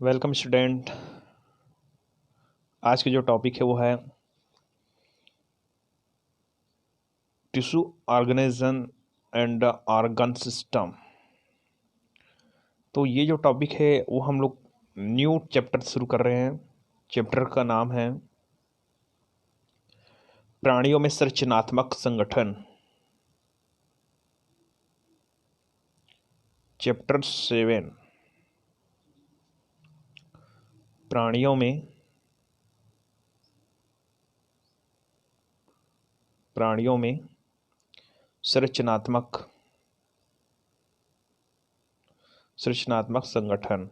Welcome student. आज की जो टॉपिक है वो है tissue organism and organ system. तो ये जो टॉपिक है वो हम लोग न्यू चैप्टर शुरू कर रहे हैं। चैप्टर का नाम है प्राणियों में संरचनात्मक संगठन। चैप्टर 7 प्राणियों में संरचनात्मक संगठन।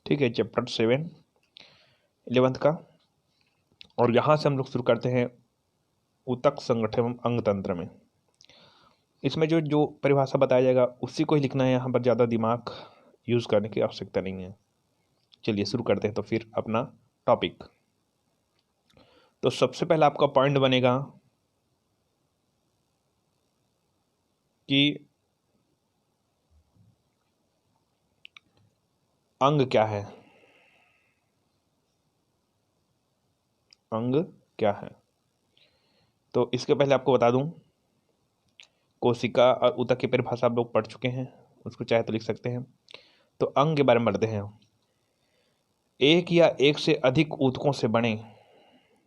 ठीक है, चैप्टर 7 11th का। और यहाँ से हम लोग शुरू करते हैं ऊतक संगठन एवं अंग तंत्र में। इसमें जो जो परिभाषा बताया जाएगा उसी को ही लिखना है, यहाँ पर ज़्यादा दिमाग यूज़ करने की आवश्यकता नहीं है। चलिए शुरू करते हैं तो फिर अपना टॉपिक। तो सबसे पहला आपका पॉइंट बनेगा कि अंग क्या है। अंग क्या है तो इसके पहले आपको बता दूं, कोशिका और ऊतक की परिभाषा आप लोग पढ़ चुके हैं, उसको चाहे तो लिख सकते हैं। तो अंग के बारे में पढ़ते हैं। एक या एक से अधिक ऊतकों से बने,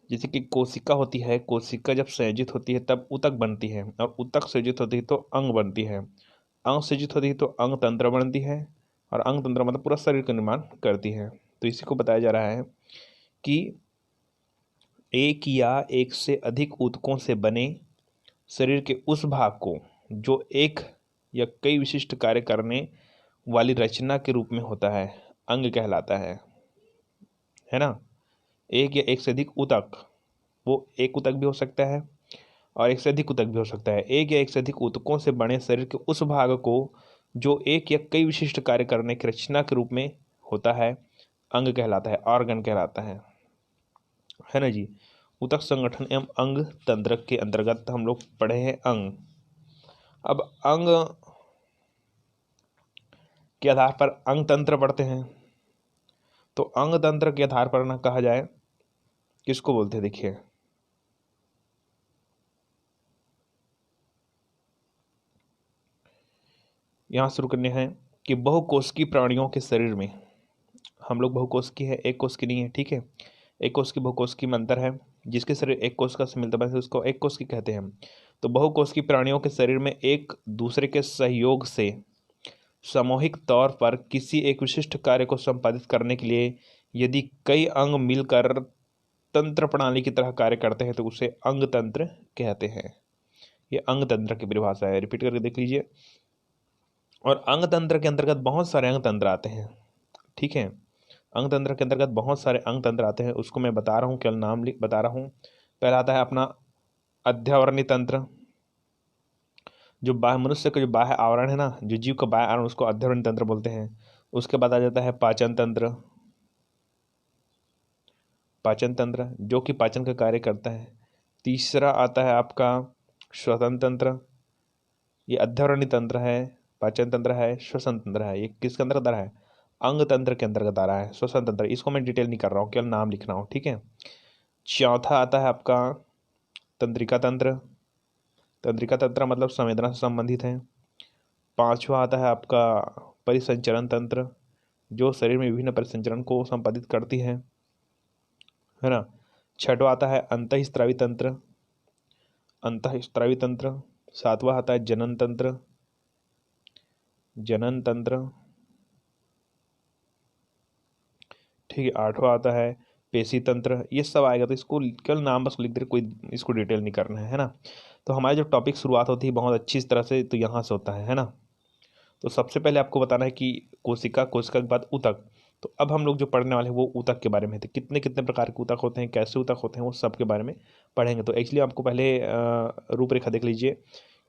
जैसे कि कोशिका होती है, कोशिका जब संयोजित होती है तब ऊतक बनती है, और ऊतक संयोजित होती है तो अंग बनती है, अंग संयोजित होती है तो अंग तंत्र बनती है, और अंग तंत्र मतलब पूरा शरीर का निर्माण करती है। तो इसी को बताया जा रहा है कि एक या एक से अधिक ऊतकों से बने शरीर के उस भाग को जो एक या कई विशिष्ट कार्य करने वाली रचना के रूप में होता है, अंग कहलाता है ना। एक या एक से अधिक ऊतक, वो एक ऊतक भी हो सकता है और एक से अधिक ऊतक भी हो सकता है। एक या एक से अधिक ऊतकों से बने शरीर के उस भाग को जो एक या कई विशिष्ट कार्य करने की रचना के रूप में होता है, अंग कहलाता है, ऑर्गन कहलाता है ना जी। ऊतक संगठन एवं अंग तंत्र के अंतर्गत हम लोग पढ़े हैं अंग। अब अंग के आधार पर अंग तंत्र पढ़ते हैं। तो अंग तंत्र के आधार पर ना कहा जाए किसको बोलते हैं, देखिए यहाँ शुरू करने हैं कि बहुकोशिकीय प्राणियों के शरीर में, हम लोग बहुकोशिकीय है, एक कोशिकीय नहीं है, ठीक है। एक कोशिकीय बहुकोशिकीय में अंतर है। जिसके शरीर एक कोश का से मिलता है उसको एक कोशिकीय कहते हैं। तो बहुकोशिकीय प्राणियों के शरीर में एक दूसरे के सहयोग से सामूहिक तौर पर किसी एक विशिष्ट कार्य को संपादित करने के लिए यदि कई अंग मिलकर तंत्र प्रणाली की तरह कार्य करते हैं तो उसे अंग तंत्र कहते हैं। ये अंग तंत्र की परिभाषा है, रिपीट करके देख लीजिए। और अंग तंत्र के अंतर्गत बहुत सारे अंग तंत्र आते हैं, ठीक है। अंग तंत्र के अंतर्गत बहुत सारे अंग तंत्र आते हैं, उसको मैं बता रहा हूँ, केवल नाम बता रहा हूँ। पहला आता है अपना अध्यावरणीय तंत्र। जो बाह्य मनुष्य का जो बाह्य आवरण है ना, जो जीव का बाह्य आवरण, उसको अध्यावरणीय तंत्र बोलते हैं। उसके बाद आ जाता है पाचन तंत्र। पाचन तंत्र जो कि पाचन का कार्य करता है। तीसरा आता है आपका श्वसन तंत्र। ये अध्यावरणीय तंत्र है, पाचन तंत्र है, श्वसन तंत्र है। ये किसके अंतर्गत आ रहा है, अंग तंत्र के अंतर्गत आ रहा है। श्वसन तंत्र इसको मैं डिटेल नहीं कर रहा हूँ, केवल नाम लिख रहा हूँ, ठीक है। चौथा आता है आपका तंत्रिका तंत्र। तंत्रिका तंत्र मतलब संवेदना से संबंधित है। पांचवा आता है आपका परिसंचरण तंत्र, जो शरीर में विभिन्न परिसंचरण को संपादित करती है ना। छठवा आता है अंतःस्रावी तंत्र। अंतःस्रावी तंत्र। सातवां आता है जनन तंत्र। जनन तंत्र, ठीक है। आठवां आता है पेशी तंत्र। ये सब आएगा तो इसको केवल नाम बस लिख दे, कोई इसको डिटेल नहीं करना है ना। तो हमारी जो टॉपिक शुरुआत होती है बहुत अच्छी तरह से, तो यहाँ से होता है ना। तो सबसे पहले आपको बताना है कि कोशिका, कोशिका के बाद ऊतक। तो अब हम लोग जो पढ़ने वाले हैं वो ऊतक के बारे में थे। कितने कितने प्रकार के ऊतक होते हैं, कैसे ऊतक होते हैं, वो सब के बारे में पढ़ेंगे। तो एक्चुअली आपको पहले रूपरेखा देख लीजिए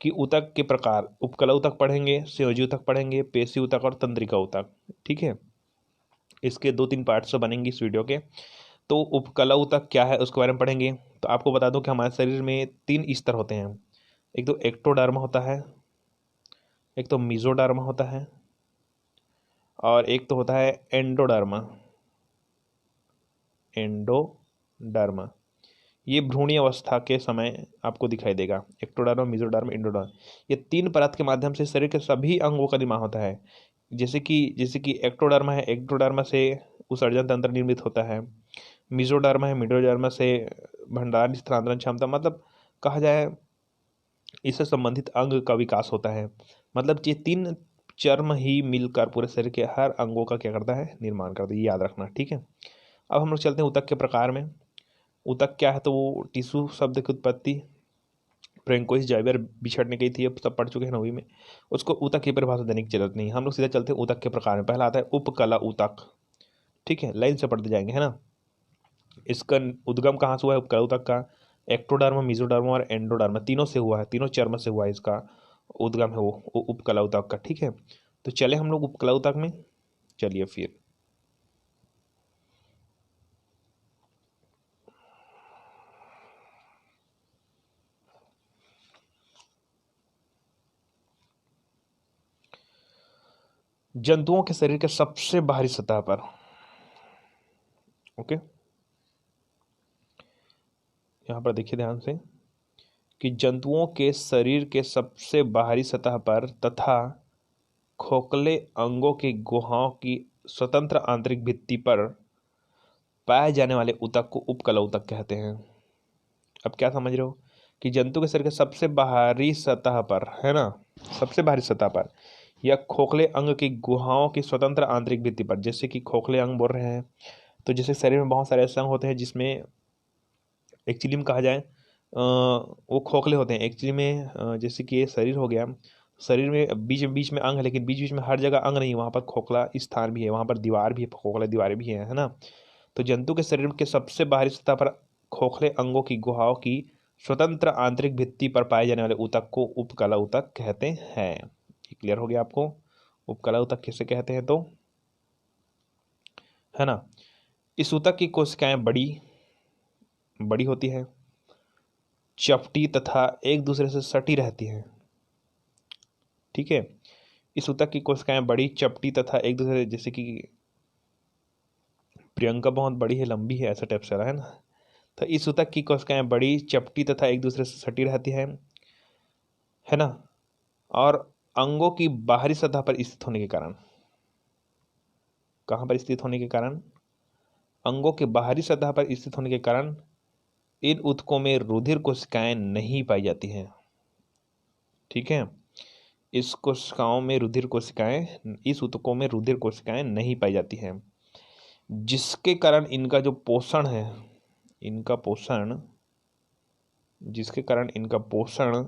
कि ऊतक के प्रकार, उपकला ऊतक पढ़ेंगे, संयोजी ऊतक पढ़ेंगे, पेशी ऊतक और तंत्रिका ऊतक, ठीक है। इसके 2-3 पार्ट्स तो बनेंगे इस वीडियो के। तो उपकला ऊतक क्या है उसके बारे में पढ़ेंगे। तो आपको बता दूं कि हमारे शरीर में 3 स्तर होते हैं। एक तो एक्टोडर्म होता है, एक तो मीजोडर्म होता है, और एक तो होता है एंडोडर्मा। एंडोडर्मा ये भ्रूणीय अवस्था के समय आपको दिखाई देगा। एक्टोडर्मा, मेसोडर्मा, एंडोडर्मा, ये 3 परत के माध्यम से शरीर के सभी अंगों का निर्माण होता है। जैसे कि एक्टोडर्मा है, एक्टोडर्मा से उत्सर्जन तंत्र निर्मित होता है। मेसोडर्मा है, मेसोडर्मा से भंडारण स्थानांतरण क्षमता, मतलब कहा जाए इससे संबंधित अंग का विकास होता है। मतलब ये 3 चर्म ही मिलकर पूरे शरीर के हर अंगों का क्या करता है, निर्माण करता है। ये याद रखना, ठीक है। अब हम लोग चलते हैं ऊतक के प्रकार में। ऊतक क्या है, तो वो टिश्यू शब्द की उत्पत्ति फ्रेंकोइस जाइबर बिछड़ने गई थी, अब सब पढ़ चुके हैं 9वीं में। उसको ऊतक की परिभाषा देने की जरूरत नहीं, हम लोग सीधा चलते हैं ऊतक के प्रकार में। पहला आता है उपकला ऊतक, ठीक है, लाइन से पढ़ते जाएंगे, है ना। इसका उद्गम कहाँ से हुआ है उपकला ऊतक का? एक्टोडर्मा, मेसोडर्मा और एंडोडर्मा तीनों से हुआ है, तीनों चर्म से हुआ है इसका उद्गम है वो उपकला ऊतक का, ठीक है। तो चले हम लोग उपकला ऊतक में, चलिए फिर। जंतुओं के शरीर के सबसे बाहरी सतह पर, ओके, यहां पर देखिए ध्यान से कि जंतुओं के शरीर के सबसे बाहरी सतह पर तथा खोखले अंगों की गुहाओं की स्वतंत्र आंतरिक भित्ति पर पाए जाने वाले ऊतक को उपकला ऊतक कहते हैं। अब क्या समझ रहे हो कि जंतु के शरीर के सबसे बाहरी सतह पर, है ना, सबसे बाहरी सतह पर या खोखले अंग की गुहाओं की स्वतंत्र आंतरिक भित्ति पर, जैसे कि खोखले अंग बोल रहे हैं तो जैसे शरीर में बहुत सारे ऐसे अंग होते हैं जिसमें एक्चुअली में कहा जाए वो खोखले होते हैं एक्चुअली में। जैसे कि ये शरीर हो गया, शरीर में बीच में अंग है, लेकिन बीच बीच में हर जगह अंग नहीं, वहाँ पर खोखला स्थान भी है, वहाँ पर दीवार भी है, खोखला दीवारें भी है ना। तो जंतु के शरीर के सबसे बाहरी सतह पर खोखले अंगों की गुहाओं की स्वतंत्र आंतरिक भित्ति पर पाए जाने वाले ऊतक को उपकला ऊतक कहते हैं। ये क्लियर हो गया आपको, उपकला ऊतक किसे कहते हैं तो, है ना। इस ऊतक की कोशिकाएं बड़ी बड़ी होती है, चपटी तथा एक दूसरे से सटी रहती हैं, ठीक है। इस ऊतक की कोशिकाएं बड़ी, चपटी तथा एक दूसरे, जैसे कि प्रियंका बहुत बड़ी है, लंबी है, ऐसा टाइप से रहा है ना। तो इस ऊतक की कोशिकाएं बड़ी, चपटी तथा एक दूसरे से सटी रहती है ना। और अंगों की बाहरी सतह पर स्थित होने के कारण, कहाँ पर स्थित होने के कारण, अंगों के बाहरी सतह पर स्थित होने के कारण इन ऊतकों में रुधिर कोशिकाएं नहीं पाई जाती हैं, ठीक है। इस कोशिकाओं में रुधिर कोशिकाएं, इस ऊतकों में रुधिर कोशिकाएं नहीं पाई जाती हैं, जिसके कारण इनका जो पोषण है, इनका पोषण, जिसके कारण इनका पोषण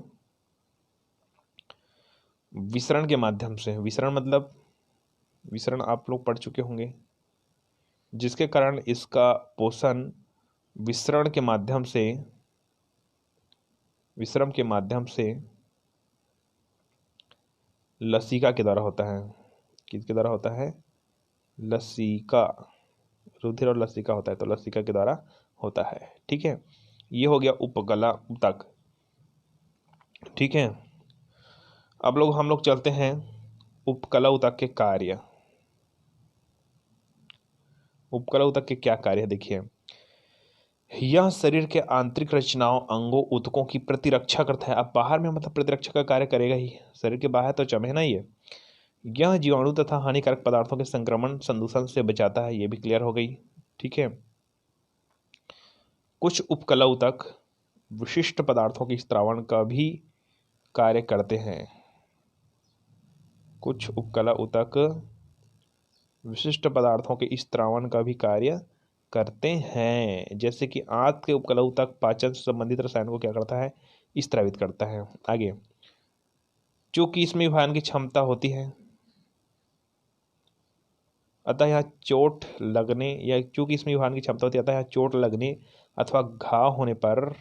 विसरण के माध्यम से, विसरण मतलब विसरण आप लोग पढ़ चुके होंगे, जिसके कारण इसका पोषण विसरण के माध्यम से, विसरण के माध्यम से लसिका के द्वारा होता है। किसके द्वारा होता है? लसिका, रुधिर और लसिका होता है तो लसिका के द्वारा होता है, ठीक है। ये हो गया उपकला ऊतक, ठीक है। अब हम लोग चलते हैं उपकला ऊतक के कार्य। उपकला ऊतक के क्या कार्य है देखिए, यह शरीर के आंतरिक रचनाओं, अंगों, ऊतकों की प्रतिरक्षा करता है। अब बाहर में मतलब प्रतिरक्षा का कार्य करेगा ही, शरीर के बाहर तो चमे ना ये। यह जीवाणु तथा हानिकारक पदार्थों के संक्रमण संदूषण से बचाता है, ये भी क्लियर हो गई, ठीक है। कुछ उपकला ऊतक विशिष्ट पदार्थों के स्त्रावण का भी कार्य करते हैं। कुछ उपकला ऊतक विशिष्ट पदार्थों के स्त्रावण का भी कार्य करते हैं, जैसे कि आंत के उपकला ऊतक पाचन से संबंधित रसायन को क्या करता है? स्त्रावित करता है। आगे, चूंकि इसमें विभाजन की क्षमता होती है, अतः यहाँ चोट लगने, या चूंकि इसमें विभाजन की क्षमता होती है अतः यहाँ चोट लगने अथवा घाव होने पर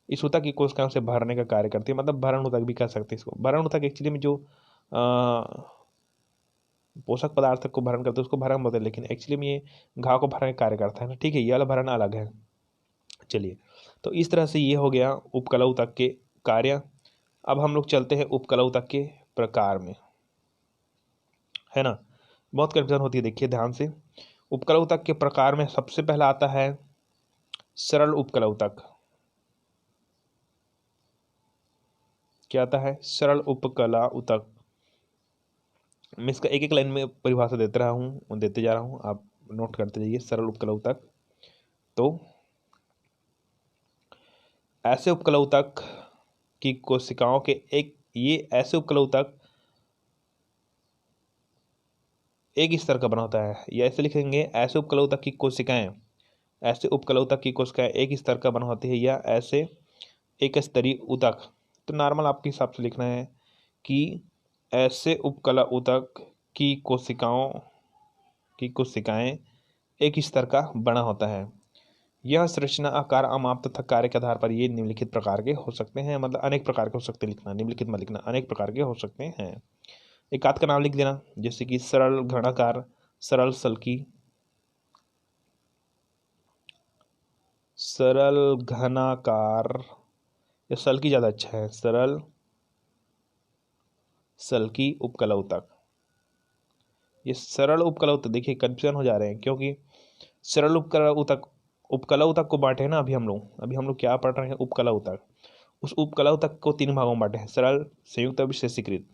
इस ऊतक की कोशिकाओं से भरने का कार्य करती है। मतलब भरण ऊतक भी कह सकते हैं इसको। भरण ऊतक एक्चुअली में जो पोषक पदार्थ को भरण करते हैं उसको भरण बोलते हैं, लेकिन एक्चुअली में ये घाव को भरने का कार्य करता है ना, ठीक है। ये वाला भरण अलग है। चलिए, तो इस तरह से ये हो गया उपकला ऊतक के कार्य। अब हम लोग चलते हैं उपकला ऊतक के प्रकार में, है ना। बहुत कंफ्यूजन होती है, देखिए ध्यान से। उपकला ऊतक के प्रकार में सबसे पहला आता है सरल उपकला ऊतक। क्या आता है? सरल उपकला ऊतक। मैं इसका एक एक लाइन में परिभाषा देते रहा हूँ, देते जा रहा हूँ, आप नोट करते जाइए। सरल उपकला ऊतक, तो ऐसे उपकला ऊतक की कोशिकाओं के ये ऐसे उपकला ऊतक एक स्तर का बना होता है, या ऐसे लिखेंगे, ऐसे उपकला ऊतक की कोशिकाएं, ऐसे उपकला ऊतक की कोशिकाएं एक स्तर का बना होती है, या ऐसे एक स्तरीय ऊतक। तो नॉर्मल आपके हिसाब से लिखना है कि ऐसे उपकला ऊतक की कोशिकाएं एक स्तर का बना होता है। यह संरचना, आकार, आमाप तथा कार्य के आधार पर ये निम्नलिखित प्रकार के हो सकते हैं। मतलब अनेक प्रकार के हो सकते हैं, लिखना निम्नलिखित मत लिखना, अनेक प्रकार के हो सकते हैं। एक आध का नाम लिख देना, जैसे कि सरल घनाकार, सरल सल्की, सरल घनाकार, या सल्की ज़्यादा अच्छा है, सरल सल्की उपकला ऊतक। ये सरल उपकला ऊतक, देखिए कंफ्यूजन हो जा रहे हैं, क्योंकि सरल उपकला ऊतक को बांटे हैं ना। अभी हम लोग क्या पढ़ रहे हैं? उपकला ऊतक। उस उपकला ऊतक को 3 भागों में बांटे हैं, सरल, संयुक्त और विशेषीकृत।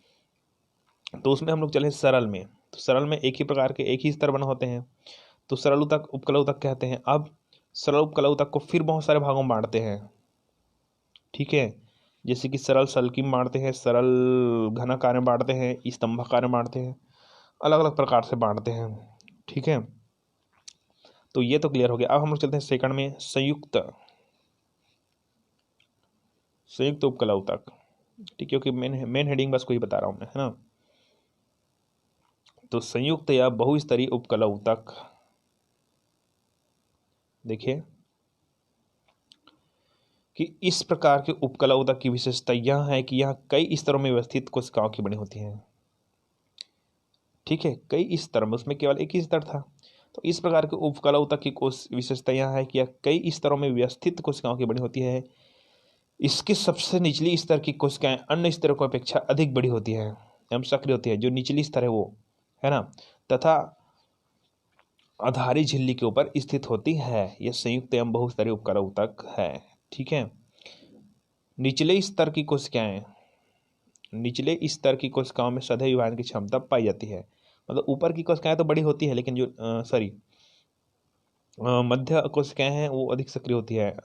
तो उसमें हम लोग चले सरल में। तो सरल में एक ही प्रकार के, एक ही स्तर बना होते हैं, तो सरल ऊतक उपकला ऊतक कहते हैं। अब सरल उपकला ऊतक को फिर बहुत सारे भागों में बांटते हैं, ठीक है। जैसे कि सरल सल्की में बांटते हैं, सरल घनाकार में बांटते हैं, स्तंभाकार में बांटते हैं, अलग अलग प्रकार से बांटते हैं, ठीक है। तो ये तो क्लियर हो गया। अब हम लोग चलते हैं सेकंड में, संयुक्त उपकला ऊतक, ठीक है, क्योंकि मेन हेडिंग बस को ही बता रहा हूँ मैं, है ना। तो संयुक्त या बहुस्तरीय उपकला ऊतक, देखिए कि इस प्रकार के उपकला ऊतक की विशेषता यह है कि यह कई स्तरों में व्यवस्थित कोशिकाओं की बनी होती हैं, ठीक है, कई स्तर में, उसमें केवल एक ही स्तर था। तो इस प्रकार के उपकला ऊतक की विशेषता यह है कि यह कई स्तरों में व्यवस्थित कोशिकाओं की बनी होती है। इसकी सबसे निचली स्तर की कोशिकाएं अन्य स्तरों की अपेक्षा अधिक बड़ी होती है एवं सक्रिय होती है। जो निचली स्तर है वो, है ना, तथा आधारी झिल्ली के ऊपर स्थित होती है। यह संयुक्त एवं बहुस्तरीय उपकला ऊतक है, ठीक है। निचले स्तर की कोशिकाओं में सदैव विभाजन की क्षमता पाई जाती है। मतलब ऊपर की कोशिकाएं तो बड़ी होती है, लेकिन जो मध्य कोशिकाएं हैं वो अधिक सक्रिय होती है,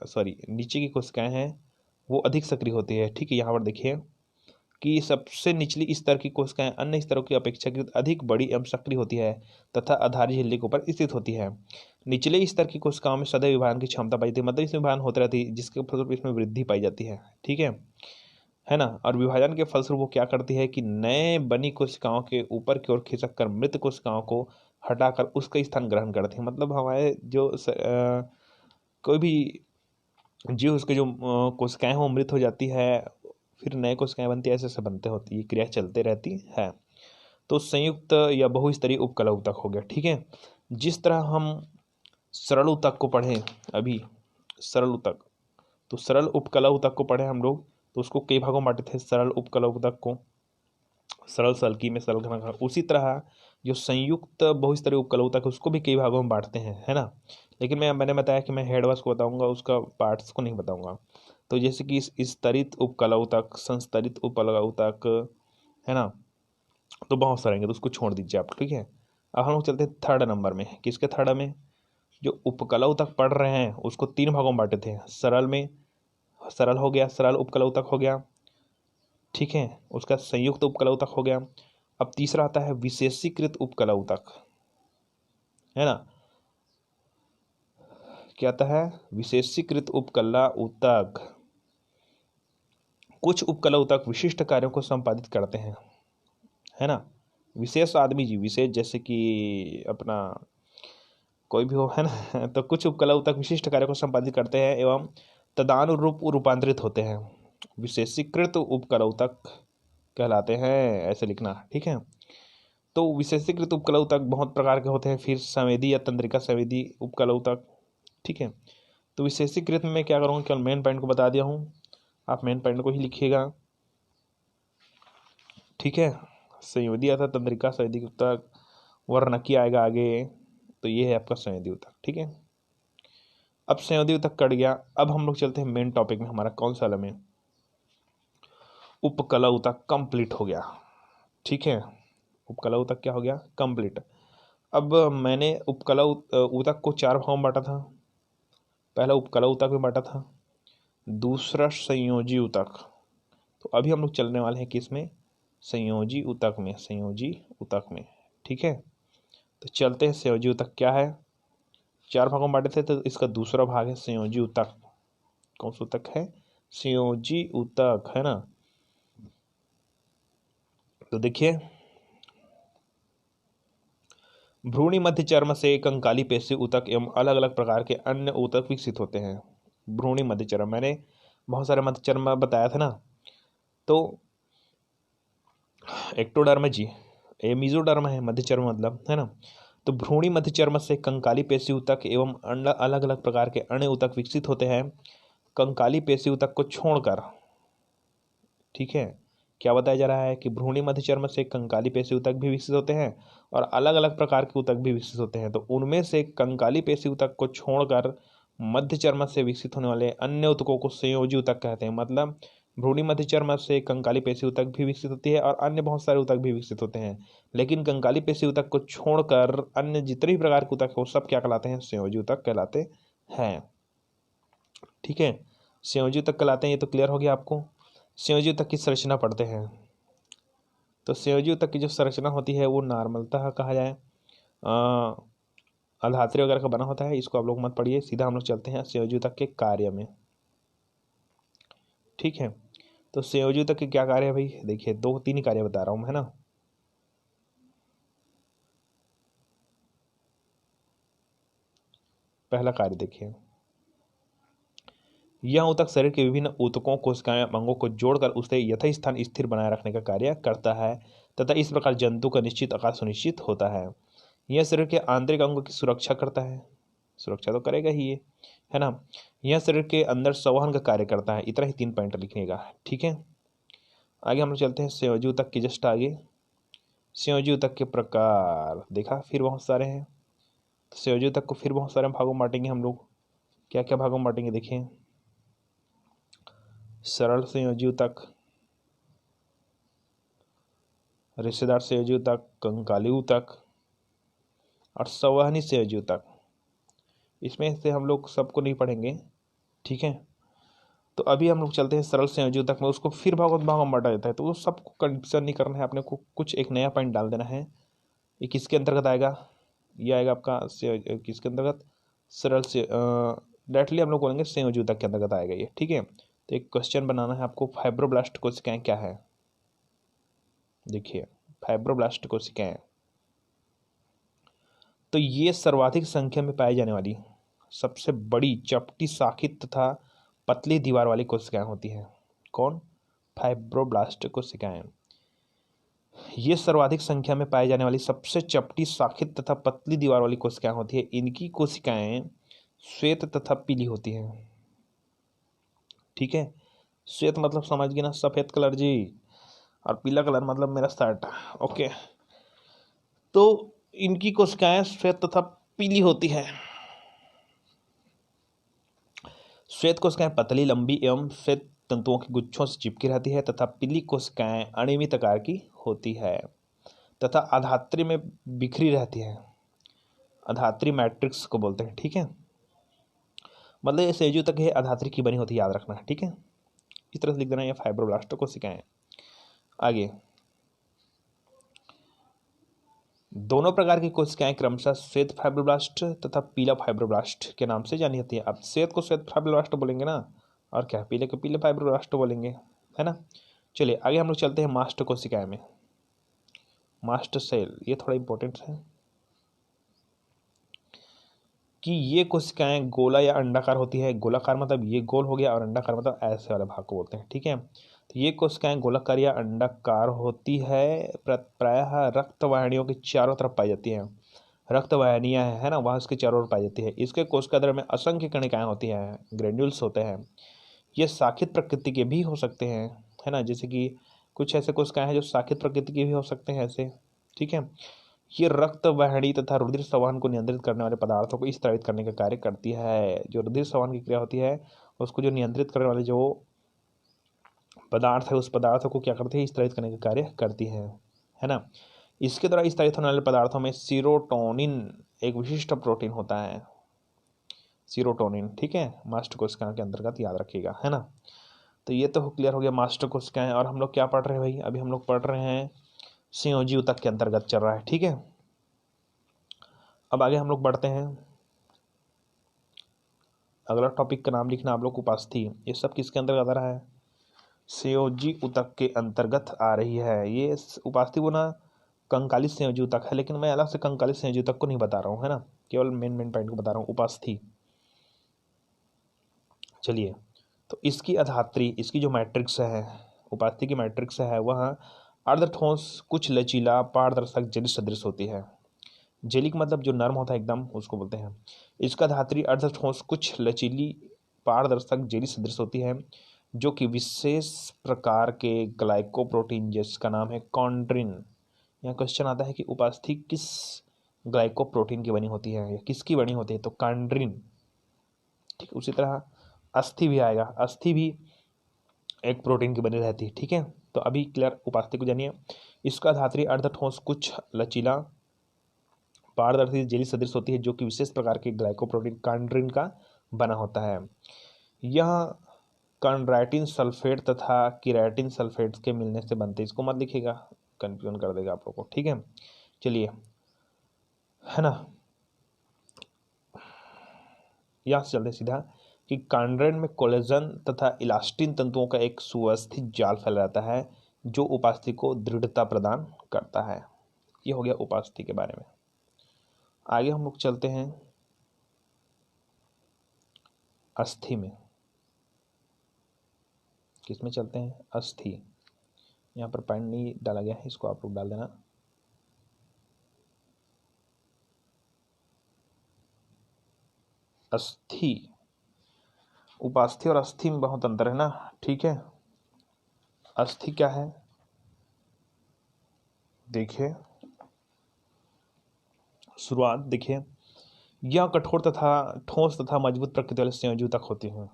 नीचे की कोशिकाएं हैं वो अधिक सक्रिय होती है, ठीक है। यहाँ पर देखिए कि सबसे निचली स्तर की कोशिकाएं अन्य स्तरों की अपेक्षाकृत अधिक बड़ी एवं सक्रिय होती है तथा आधारी झिल्ली के ऊपर स्थित होती है। निचले स्तर की कोशिकाओं में सदैव विभाजन की क्षमता पाई जाती है, मतलब इसमें विभाजन होती रहती है, जिसके फलस्वरूप इसमें वृद्धि पाई जाती है, ठीक है ना। और विभाजन के फलस्वरूप वो क्या करती है कि नए बनी कोशिकाओं के ऊपर की ओर खिसक कर मृत कोशिकाओं को हटाकर उसका स्थान ग्रहण करती है। मतलब हमारे जो कोई भी जीव, उसके जो कोशिकाएं हैं वो मृत हो जाती है, फिर नए कोशिकाएं बनती है, ऐसे बनते होती है, ये क्रिया चलते रहती है। तो संयुक्त या बहुस्तरीय उपकला ऊतक हो गया, ठीक है। जिस तरह हम सरल ऊतक को पढ़े अभी, सरल ऊतक, तो सरल उपकला ऊतक को पढ़े हम लोग, तो उसको कई भागों में बांटे थे सरल उपकला ऊतक को, सरल सल्की में, सरल घनाकार। उसी तरह जो संयुक्त बहुस्तरीय उपकला ऊतक है उसको भी कई भागों में बांटते हैं, है ना। लेकिन मैंने बताया कि मैं हेडवर्स को बताऊंगा, उसका पार्ट्स को नहीं बताऊंगा। तो जैसे कि स्तरित उपकला ऊतक, संस्तरित उपकला ऊतक, है ना, तो बहुत सारे हैं, तो उसको छोड़ दीजिए आप, ठीक है। अब हम लोग चलते हैं थर्ड नंबर में। किसके थर्ड में? जो उपकला ऊतक पढ़ रहे हैं उसको 3 भागों में बांटे थे। सरल में, सरल हो गया, सरल उपकला ऊतक हो गया, ठीक है। उसका संयुक्त उपकला ऊतक हो गया। अब तीसरा आता है विशेषीकृत उपकला ऊतक, है ना। क्या आता है? विशेषीकृत उपकला ऊतक। कुछ उपकला ऊतक विशिष्ट कार्यों को संपादित करते हैं, है ना। विशेष आदमी जी, विशेष जैसे कि अपना कोई भी हो, है ना। तो कुछ उपकला ऊतक विशिष्ट कार्यों को संपादित करते हैं एवं तदानुरूप रूपांतरित होते हैं, विशेषीकृत उपकला ऊतक कहलाते हैं, ऐसे लिखना, ठीक है। तो विशेषीकृत उपकला ऊतक बहुत प्रकार के होते हैं। फिर संवेदी या तंत्रिका संवेदी उपकला ऊतक, ठीक है। तो विशेषीकृत में क्या करूँगा, केवल मेन पॉइंट को बता दिया हूँ, आप मेन पॉइंट को ही लिखिएगा, ठीक है। संवेदी अर्थात तंत्रिका संवेदी ऊतक वर्णकी आएगा आगे। तो ये है आपका संयोजी ऊतक। ठीक है, अब संयोजी ऊतक कट गया। अब हम लोग चलते हैं मेन टॉपिक में, हमारा कौन सा वाला में, उपकला ऊतक कंप्लीट हो गया। ठीक है, उपकला ऊतक क्या हो गया, कंप्लीट। अब मैंने उपकला ऊतक को 4 भागों में बांटा था। पहला उपकला ऊतक में बांटा था, दूसरा संयोजी ऊतक। तो अभी हम लोग चलने वाले हैं किस में, संयोजी ऊतक में, संयोजी ऊतक में। ठीक है, तो चलते हैं। संयोजी ऊतक क्या है, 4 भागों में बांटे थे, तो इसका दूसरा भाग है संयोजी ऊतक। कौन सा ऊतक है, संयोजी ऊतक, है ना। तो देखिए, भ्रूणी मध्य चर्म से कंकाली पेशी ऊतक एवं अलग अलग प्रकार के अन्य ऊतक विकसित होते हैं। भ्रूणी मध्य चर्म, मैंने बहुत सारे मध्य चर्म बताया था ना। तो एक्टोडर्म जी, ये मीजोडर्म है, मध्य चर्म मतलब, है ना। तो भ्रूणी मध्य चर्म से कंकाली पेशी ऊतक एवं अलग अलग प्रकार के अन्य ऊतक विकसित होते हैं। कंकाली पेशी ऊतक को छोड़कर, ठीक है, क्या बताया जा रहा है कि भ्रूणी मध्य चर्म से कंकाली पेशी ऊतक भी विकसित होते हैं और अलग अलग प्रकार के ऊतक भी विकसित होते हैं। तो उनमें से कंकाली पेशी ऊतक को छोड़कर मध्य चर्म से विकसित होने वाले अन्य ऊतकों को संयोजी ऊतक कहते हैं। मतलब भ्रूणी मध्य चर्म से कंकाली पेशी ऊतक भी विकसित होती है और अन्य बहुत सारे ऊतक भी विकसित होते हैं, लेकिन कंकाली पेशी ऊतक को छोड़कर अन्य जितने भी प्रकार के ऊतक हैं वो सब क्या कहलाते हैं, संयोजी ऊतक कहलाते हैं। ठीक है, संयोजी ऊतक कहलाते हैं। ये तो क्लियर हो गया आपको। संयोजी ऊतक की संरचना पढ़ते हैं। तो संयोजी ऊतक की जो संरचना होती है वो नॉर्मलतः कहा जाए अधात्री वगैरह का बना होता है। इसको आप लोग मत पढ़िए, सीधा हम लोग चलते हैं संयोजी ऊतक के कार्य में। ठीक है, तो संयोजी ऊतक के क्या कार्य है भाई, देखिए 2-3 ही कार्य बता रहा हूँ, है ना। पहला कार्य देखिए, यह ऊतक शरीर के विभिन्न ऊतकों कोशिकाएं अंगों को जोड़कर उसे यथास्थान स्थिर बनाए रखने का कार्य करता है तथा इस प्रकार जंतु का निश्चित आकार सुनिश्चित होता है। यह शरीर के आंतरिक अंगों की सुरक्षा करता है, सुरक्षा तो करेगा ही ये, है ना। यह शरीर के अंदर संवहन का कार्य करता है। इतना ही 3 पॉइंट लिखने का। ठीक है, आगे हम लोग चलते हैं संयोजी ऊतक के जस्ट आगे। संयोजी ऊतक के प्रकार देखा, फिर बहुत सारे हैं। तो संयोजी ऊतक को फिर बहुत सारे भागों में बांटेंगे हम लोग। क्या क्या भागों में बांटेंगे देखिए, सरल संयोजी ऊतक, रेशेदार संयोजी ऊतक, कंकाली ऊतक और संवहनी संयोजी ऊतक। इसमें से हम लोग सबको नहीं पढ़ेंगे। ठीक है, तो अभी हम लोग चलते हैं सरल संयोजी ऊतक में। उसको फिर भागों में बांटा जाता है, तो वो सबको कंफ्यूजन नहीं करना है अपने को, कुछ एक नया पॉइंट डाल देना है। ये किसके अंतर्गत आएगा, ये आएगा आपका किसके अंतर्गत, सरल से डायरेक्टली हम लोग बोलेंगे संयोजी ऊतक के अंतर्गत आएगा ये। ठीक है, तो एक क्वेश्चन बनाना है आपको, फाइब्रोब्लास्ट कोशिकाएं क्या है। देखिए, फाइब्रोब्लास्ट कोशिकाएं, तो ये सर्वाधिक संख्या में पाई जाने वाली सबसे बड़ी चपटी शाखित तथा पतली दीवार वाली कोशिकाएं होती हैं। कौन, फाइब्रोब्लास्ट कोशिकाएं। ये सर्वाधिक संख्या में पाई जाने वाली सबसे चपटी शाखित तथा पतली दीवार वाली कोशिकाएं होती है। इनकी कोशिकाएं श्वेत तथा पीली होती हैं। ठीक है, श्वेत मतलब समझ गए ना, सफेद कलर जी, और पीला कलर मतलब मेरा शर्ट। ओके, तो इनकी कोशिकाएं श्वेत तथा पीली होती है। श्वेत कोशिकाएं पतली, लंबी एवं श्वेत तंतुओं के गुच्छों से चिपकी रहती है तथा पीली कोशिकाएं अनियमित आकार की होती है तथा आधात्री में बिखरी रहती है। आधात्री मैट्रिक्स को बोलते हैं। ठीक है, मतलब ये संयोजी ऊतक है आधात्री की बनी होती है, याद रखना है। ठीक है, इस तरह से लिख देना, ये फाइब्रोब्लास्ट कोशिकाएं। आगे, दोनों प्रकार की कोशिकाएं क्रमशः श्वेत फाइब्रोब्लास्ट तथा पीला फाइब्रोब्लास्ट के नाम से जानी जाती है। अब श्वेत को श्वेत फाइब्रोब्लास्ट बोलेंगे ना, और क्या, पीले को पीले फाइब्रोब्लास्ट बोलेंगे, है ना। चलिए आगे हम लोग चलते हैं मास्ट कोशिकाएं में। मास्ट सेल, ये थोड़ा इंपॉर्टेंट है कि ये कोशिकाएं गोला या अंडाकार होती है। गोलाकार मतलब ये गोल हो गया, और अंडाकार मतलब ऐसे वाले भाग को बोलते हैं। ठीक है, तो ये कोशिकाएं गोलाकार या अंडाकार होती है, प्रायः रक्त वाहिनियों के चारों तरफ पाई जाती हैं। रक्त वाहिनियां है ना, वहाँ इसके चारों ओर पाई जाती है। इसके कोशिका द्रव्य में असंख्य कणिकाएं होती हैं, ग्रेन्यूल्स होते हैं। ये शाखित प्रकृति के भी हो सकते हैं, है ना, जैसे कि कुछ ऐसे कोशिकाएं हैं जो शाखित प्रकृति के भी हो सकते हैं ऐसे। ठीक है, ये रक्त वाहिनी तथा रुधिर संवहन को नियंत्रित करने वाले पदार्थों को स्रावित करने का कार्य करती है। जो रुधिर संवहन की क्रिया होती है उसको जो नियंत्रित करने वाले जो पदार्थ है उस पदार्थ को क्या करती है, स्रावित करने का कार्य करती है ना। इसके द्वारा स्रावित होने वाले पदार्थों में सीरोटोनिन एक विशिष्ट प्रोटीन होता है, सीरोटोनिन, ठीक है, मास्ट कोशिकाओं के अंतर्गत, याद रखिएगा, है ना। तो ये तो क्लियर हो गया मास्ट कोशिकाएं। और हम लोग क्या पढ़ रहे हैं भाई, अभी हम लोग पढ़ रहे हैं संयोजी ऊतक के अंतर्गत चल रहा है, ठीक है। अब आगे हम लोग बढ़ते हैं। अगला टॉपिक का नाम लिखना आप लोग उपास्थि। ये सब किसके अंतर्गत आ रहा है, संयोजी ऊतक के अंतर्गत आ रही है। ये उपास्थि वो ना कंकाली संयोजी ऊतक है, लेकिन मैं अलग से कंकाली संयोजी ऊतक को नहीं बता रहा हूँ, है ना, केवल मेन पॉइंट को बता रहा हूँ, उपास्थि। चलिए, तो इसकी अधात्री, इसकी जो मैट्रिक्स है, उपास्थि की मैट्रिक्स है, वह अर्धठोस, कुछ लचीला, पारदर्शक, जेली सदृश होती है। जेली का मतलब जो नर्म होता है एकदम, उसको बोलते हैं। इसका धात्री अर्धठोस, कुछ लचीली, पारदर्शक, जेली सदृश होती है, जो कि विशेष प्रकार के ग्लाइकोप्रोटीन जिसका नाम है कॉन्ड्रिन। यहाँ क्वेश्चन आता है कि उपास्थि किस ग्लाइकोप्रोटीन की बनी होती है, या किसकी बनी होती है, तो कॉन्ड्रिन, ठीक। उसी तरह अस्थि भी आएगा, अस्थि भी एक प्रोटीन की बनी रहती है, ठीक है। तो अभी क्लियर उपास्थि को जानिए। इसका धात्री अर्धठोस, कुछ लचीला, पारदर्शी, जेली सदृश होती है, जो कि विशेष प्रकार के ग्लाइकोप्रोटीन कॉन्ड्रिन का बना होता है। यह कॉन्ड्राइटिन सल्फेट तथा किराटिन सल्फेट के मिलने से बनते, इसको मत लिखिएगा, कंफ्यूजन कर देगा आप लोगों को, ठीक है। चलिए, है ना, यहाँ से चलते सीधा कि कॉन्ड्राइट में कोलेजन तथा इलास्टिन तंतुओं का एक सुव्यवस्थित जाल फैला रहता है, जो उपास्थि को दृढ़ता प्रदान करता है। ये हो गया उपास्थि के बारे में। आगे हम लोग चलते हैं अस्थि में। किस में चलते हैं, अस्थि। यहाँ पर पॉइंट नहीं डाला गया है, इसको आप लोग डाल देना। अस्थि, उपास्थि और अस्थि में बहुत अंतर है ना, ठीक है। अस्थि क्या है, देखिए शुरुआत देखिए, यह कठोर तथा ठोस तथा मजबूत प्रकृति वाले संयोजी ऊतक होती हैं।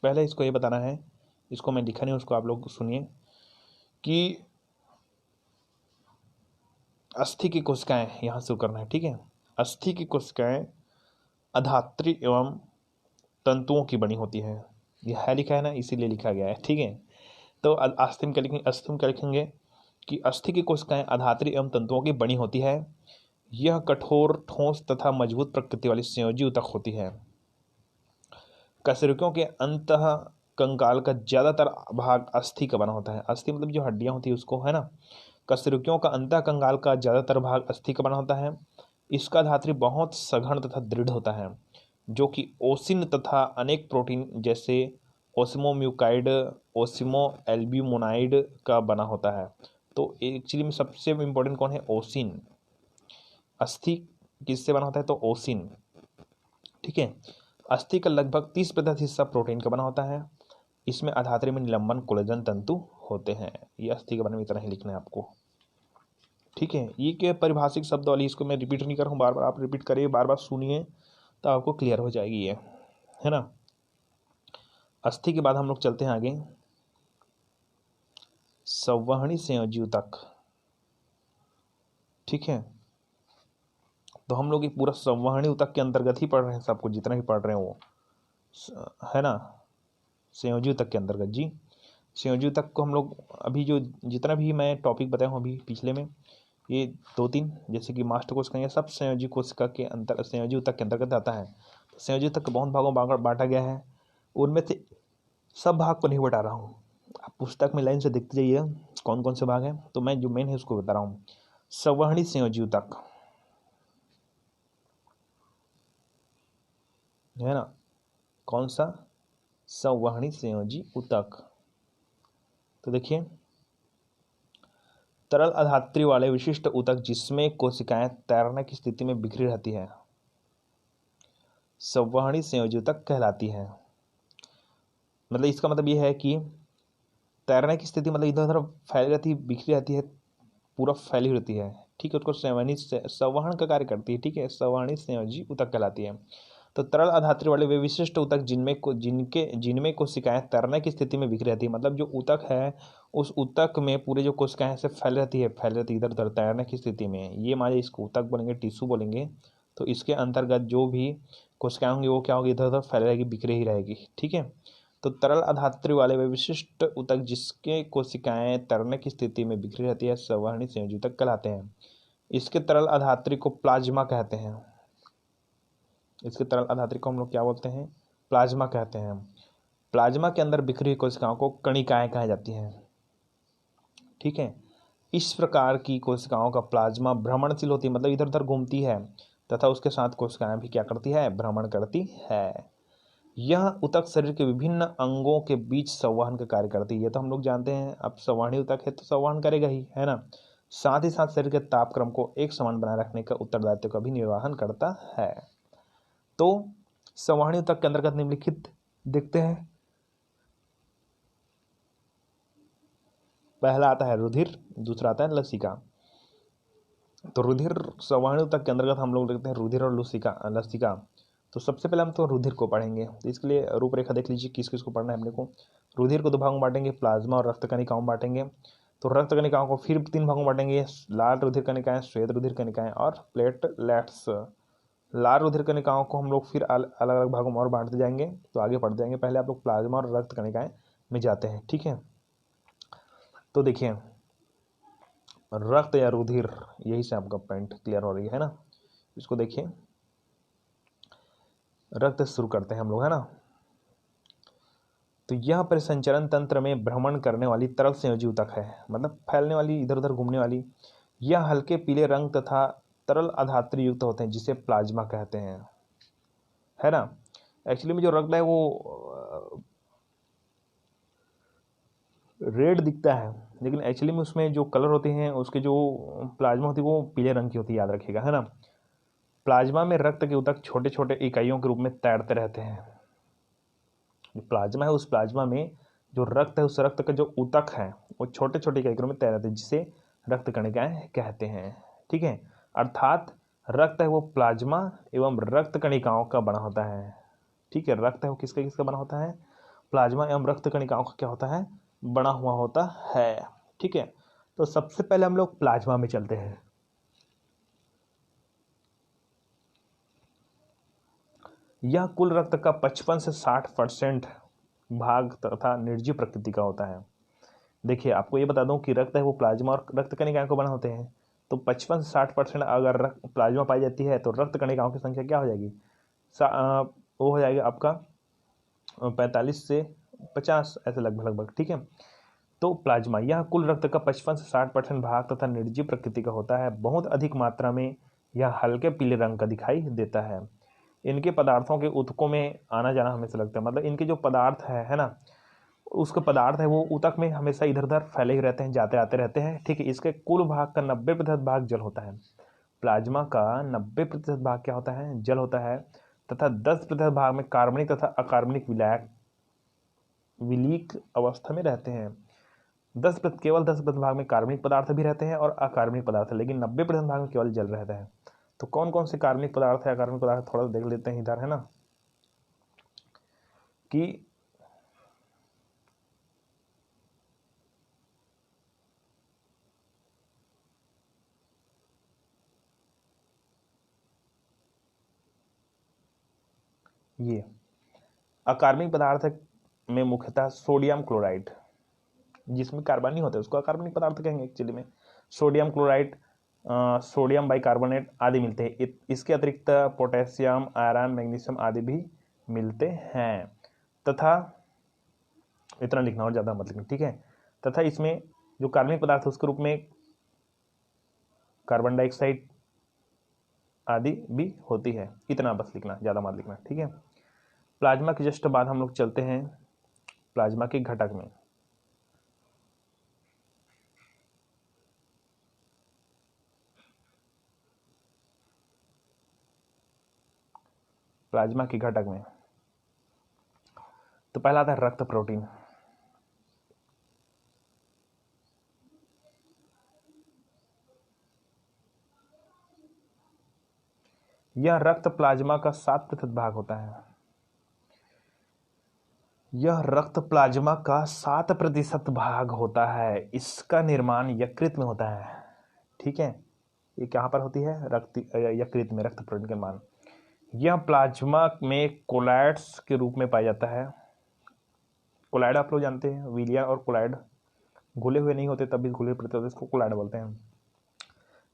पहले इसको ये बताना है, इसको मैं लिखा नहीं, उसको आप लोग सुनिए कि अस्थि की कोशिकाएं, यहाँ शुरू करना है, ठीक है। अस्थि की कोशिकाएं अधात्री एवं तंतुओं की बनी होती है, यह है लिखा है ना, इसीलिए लिखा गया है, ठीक है। तो अस्थि में क्या लिखेंगे, अस्थि में क्या लिखेंगे कि अस्थि की कोशिकाएं अधात्री एवं तंतुओं की बनी होती है। यह कठोर, ठोस तथा मजबूत प्रकृति वाली संयोजी ऊतक होती है। कशेरुकियों के अंत कंकाल का ज्यादातर भाग अस्थि का बना होता है। अस्थि मतलब जो हड्डियां होती है उसको, है ना। कशेरुकियों का अंत कंकाल का ज्यादातर भाग अस्थि का बना होता है। इसका धात्री बहुत सघन तथा दृढ़ होता है, जो कि ओसिन तथा अनेक प्रोटीन जैसे ओसिमोम्यूकाइड, ओसिमो एल्ब्यूमोनाइड का बना होता है। तो एक्चुअली में सबसे इम्पोर्टेंट कौन है, ओसिन। अस्थि किससे बना होता है, तो ओसिन, ठीक है। अस्थि का लगभग 30% हिस्सा प्रोटीन का बना होता है। इसमें अधात्री में निलंबन कोलेजन तंतु होते हैं। ये अस्थि के बारे में इतना ही लिखना है आपको, ठीक है। ये क्या परिभाषिक शब्द वाली, इसको मैं रिपीट नहीं कर रहा हूँ, बार बार आप रिपीट करिए, बार बार सुनिए, तो आपको क्लियर हो जाएगी ये, है ना। अस्थि के बाद हम लोग चलते हैं आगे संवहनी संयोजी ऊतक, ठीक है। तो हम लोग ये पूरा संवहनी ऊतक के अंतर्गत ही पढ़ रहे हैं, सबको जितना भी पढ़ रहे हैं वो, है ना, संयोजी ऊतक के अंतर्गत जी। संयोजी ऊतक को हम लोग अभी जो जितना भी मैं टॉपिक बताया हूँ अभी पिछले में, ये 2-3 जैसे कि मास्टर कोशिका, ये सब संयोजी कोशिका के अंतर, संयोजी ऊतक के अंतर्गत आता है। तो संयोजी ऊतक बहुत भागों में बांटा गया है, उनमें से सब भाग को नहीं बता रहा हूँ, आप पुस्तक में लाइन से देखते जाइए कौन कौन से भाग हैं, तो मैं जो मेन है उसको बता रहा हूँ। संवहनी संयोजी ऊतक, है ना, कौन सा, संवहनी संयोजी ऊतक। तो देखिए, तरल अधात्री वाले विशिष्ट ऊतक जिसमें कोशिकाएं तैरने की स्थिति में बिखरी रहती है, संवहनी संयोजी ऊतक कहलाती है। मतलब इसका मतलब यह है कि तैरने की स्थिति मतलब इधर उधर फैली रहती है, बिखरी रहती है, पूरा फैली रहती है, ठीक है, उसको संवहन का कार्य करती है, ठीक है, संवहनी संयोजी ऊतक कहलाती है। तो तरल अधात्री वाले वे विशिष्ट ऊतक जिनमें कोशिकाएं तैरने की स्थिति में बिखरी रहती है, मतलब जो ऊतक है उस ऊतक में पूरे जो कोशिकाएं से फैल रहती है इधर उधर तैरने की स्थिति में, ये मान लीजिए इसको ऊतक बोलेंगे, टिश्यू बोलेंगे, तो इसके अंतर्गत जो भी कोशिकाएं होंगी वो क्या होगी, इधर उधर फैल रहेगी, बिखरी ही रहेगी, ठीक है। तो तरल अधात्री वाले वे विशिष्ट ऊतक जिसके कोशिकाएं तैरने की स्थिति में बिखरी रहती है संवहनी संयोजी ऊतक कहलाते हैं। इसके तरल अधात्री को प्लाज्मा कहते हैं। इसके तरल अधात्री को हम लोग क्या बोलते हैं, प्लाज्मा कहते हैं। प्लाज्मा के अंदर बिखरी हुई कोशिकाओं को कणिकाएं कहा जाती हैं, ठीक है। इस प्रकार की कोशिकाओं का प्लाज्मा भ्रमणशील होती है, मतलब इधर उधर घूमती है, तथा उसके साथ कोशिकाएं भी क्या करती है, भ्रमण करती है। यह ऊतक शरीर के विभिन्न अंगों के बीच संवहन का कार्य करती है, ये तो हम लोग जानते हैं। अब संवहनी ऊतक है तो संवहन करेगा ही, है ना। साथ ही साथ शरीर के तापक्रम को एक समान बनाए रखने का उत्तरदायित्व का भी निर्वहन करता है। तो संवहनी ऊतक के अंतर्गत निम्नलिखित देखते हैं। पहला आता है रुधिर, दूसरा आता है लसिका। तो रुधिर संवहनी ऊतक के अंतर्गत हम लोग देखते हैं रुधिर और लसिका। तो सबसे पहले हम तो रुधिर को पढ़ेंगे, तो इसके लिए रूपरेखा देख लीजिए किस किस को पढ़ना है अपने को। रुधिर को दो भागों में बांटेंगे, प्लाज्मा और रक्त कणिकाओं में बांटेंगे। तो रक्त कणिकाओं को फिर तीन भागों में बांटेंगे, लाल रुधिर कणिकाएं, श्वेत रुधिर कणिकाएं और प्लेटलेट्स। लाल रुधिर कणिकाओं को हम लोग फिर अलग अलग भागों में और बांटते जाएंगे, तो आगे पढ़ जाएंगे। पहले आप लोग प्लाज्मा और रक्त कणिकाएं में जाते हैं, ठीक है। तो देखिए रक्त या रुधिर, यही से आपका पॉइंट क्लियर हो रही है ना। इसको देखिए, रक्त से शुरू करते हैं हम लोग, है ना। तो यह परिसंचरण तंत्र में भ्रमण करने वाली तरल संयोजी ऊतक है, मतलब फैलने वाली, इधर उधर घूमने वाली। यह हल्के पीले रंग तथा तरल अधात्री युक्त होते हैं, जिसे प्लाज्मा कहते हैं, है ना। एक्चुअली में जो रक्त है वो रेड दिखता है, लेकिन एक्चुअली में उसमें जो कलर होते हैं उसके जो प्लाज्मा होती है वो पीले रंग की होती है, याद रखिएगा, है ना। प्लाज्मा में रक्त के ऊतक छोटे छोटे इकाइयों के रूप में तैरते रहते हैं। जो प्लाज्मा है उस प्लाज्मा में जो रक्त है उस रक्त का जो ऊतक है वो छोटे छोटे इकाइयों के रूप में तैर रहते हैं, जिसे रक्त कणिकाएं कहते हैं, ठीक है। अर्थात रक्त है वो प्लाज्मा एवं रक्त कणिकाओं का बना होता है, ठीक है। रक्त है वो किसका किसका बना होता है, प्लाज्मा एवं रक्त कणिकाओं का क्या होता है, बना हुआ होता है, ठीक है। तो सबसे पहले हम लोग प्लाज्मा में चलते हैं। यह कुल रक्त का 55 से 60% भाग तथा निर्जीव प्रकृति का होता है। देखिए आपको ये बता दूं कि रक्त है वो प्लाज्मा और रक्त कणिकाओं को बना होते हैं। तो 55 से 60% अगर प्लाज्मा पाई जाती है तो रक्त कणिकाओं की संख्या क्या हो जाएगी, वो हो जाएगा आपका 45 से 50 ऐसे लगभग लगभग, ठीक है। तो प्लाज्मा यह कुल रक्त का 55 से 60% भाग तथा निर्जीव प्रकृति का होता है। बहुत अधिक मात्रा में यह हल्के पीले रंग का दिखाई देता है। इनके पदार्थों के ऊतकों में आना जाना हमेशा लगता है, मतलब इनके जो पदार्थ है ना, उसके पदार्थ है वो ऊतक में हमेशा इधर उधर फैले ही रहते हैं, जाते आते रहते हैं, ठीक है। इसके कुल भाग का 90% भाग जल होता है। प्लाज्मा का 90% भाग क्या होता है, जल होता है, तथा 10% भाग में कार्बनिक तथा अकार्बनिक विलीक अवस्था में रहते हैं। केवल 10% भाग में कार्बनिक पदार्थ भी रहते हैं और अकार्बनिक पदार्थ, लेकिन 90% भाग में केवल जल रहता है। तो कौन कौन से कार्बनिक पदार्थ है, अकार्बनिक पदार्थ, थोड़ा देख लेते हैं इधर, है ना। कि ये अकार्बनिक पदार्थ में मुख्यतः सोडियम क्लोराइड, जिसमें कार्बन नहीं होता है उसको अकार्बनिक पदार्थ कहेंगे एक्चुअली में। सोडियम क्लोराइड, सोडियम बाइकार्बोनेट आदि मिलते हैं। इसके अतिरिक्त पोटेशियम, आयरन, मैग्नीशियम आदि भी मिलते हैं। तथा इतना लिखना और ज़्यादा मत लिखना, ठीक है। तथा इसमें जो कार्बनिक पदार्थ है उसके रूप में कार्बन डाइऑक्साइड आदि भी होती है, इतना बस लिखना, ज़्यादा मत लिखना, ठीक है। प्लाज्मा के जस्ट बाद हम लोग चलते हैं प्लाज्मा के घटक में। प्लाज्मा के घटक में तो पहला आता है रक्त प्रोटीन। यह रक्त प्लाज्मा का 7% भाग होता है। यह रक्त प्लाज्मा का 7% भाग होता है। इसका निर्माण यकृत में होता है। ठीक है, ये कहाँ पर होती है? यकृत में रक्त प्रोटीन का निर्माण। यह प्लाज्मा में कोलैड्स के रूप में पाया जाता है। कोलैड आप लोग जानते हैं, विलियन और कोलैड घुले हुए नहीं होते तब भी घुले पड़ते होते, इसको कोलैड बोलते हैं।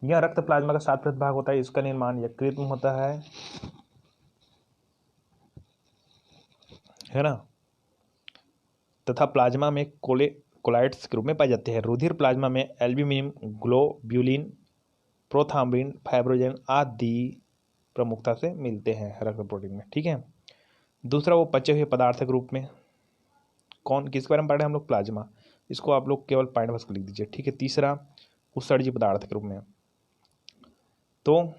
यह रक्त प्लाज्मा का 7% भाग होता है। इसका निर्माण यकृत में होता है ना, तथा प्लाज्मा में कोलाइड्स के रूप में पाए जाते हैं। रुधिर प्लाज्मा में एल्ब्यूमिन, ग्लोब्यूलिन, प्रोथ्राम्बिन, फाइब्रोजन आदि प्रमुखता से मिलते हैं रक्त प्रोटीन में। ठीक है, दूसरा वो पचे हुए पदार्थ के रूप में किसके बारे में पढ़ रहे हैं हम लोग? प्लाज्मा। इसको आप लोग केवल पॉइंट बस लिख दीजिए। ठीक है, तीसरा उत्सर्जी पदार्थ के रूप में, तो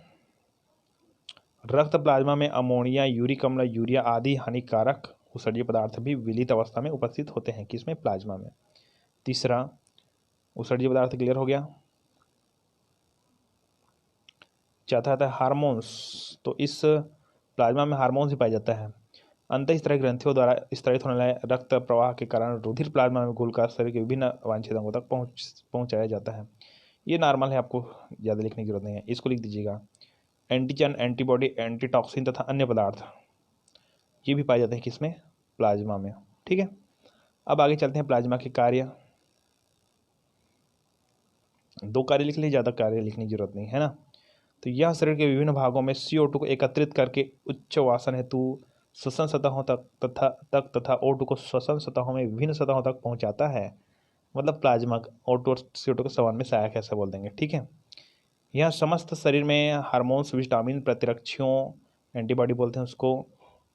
रक्त प्लाज्मा में अमोनिया, यूरिक अम्ल, यूरिया आदि हानिकारक उत्सर्जी पदार्थ भी विलित अवस्था में उपस्थित होते हैं। किसमें? प्लाज्मा में। तीसरा उत्सर्जी पदार्थ क्लियर हो गया। चौथा आता है हार्मोन्स। तो इस प्लाज्मा में हार्मोन्स ही पाया जाता है। अंतःस्त्रावी ग्रंथियों द्वारा स्तरित होने वाले रक्त प्रवाह के कारण रुधिर प्लाज्मा में घुलकर शरीर के विभिन्न वांछित अंगों तक पहुंचाया जाता है। ये नॉर्मल है, आपको ज़्यादा लिखने की जरूरत नहीं है। इसको लिख दीजिएगा। एंटीजन, एंटीबॉडी, एंटीटॉक्सिन तथा अन्य पदार्थ ये भी पाए जाते हैं किसमें? प्लाज्मा में। ठीक है, अब आगे चलते हैं प्लाज्मा के कार्य। 2 कार्य लिख लिए, ज़्यादा कार्य लिखने की जरूरत नहीं है ना। तो यह शरीर के विभिन्न भागों में CO2 को एकत्रित करके उच्च वासन हेतु श्वसन सतहों तथा O2 को श्वसन सतहों में विभिन्न सतहों तक पहुंचाता है। मतलब प्लाज्मा O2 और CO2 के समान में सहायक, ऐसा बोल देंगे। ठीक है, यह समस्त शरीर में हार्मोन्स, विटामिन, प्रतिरक्षियों, एंटीबॉडी बोलते हैं उसको,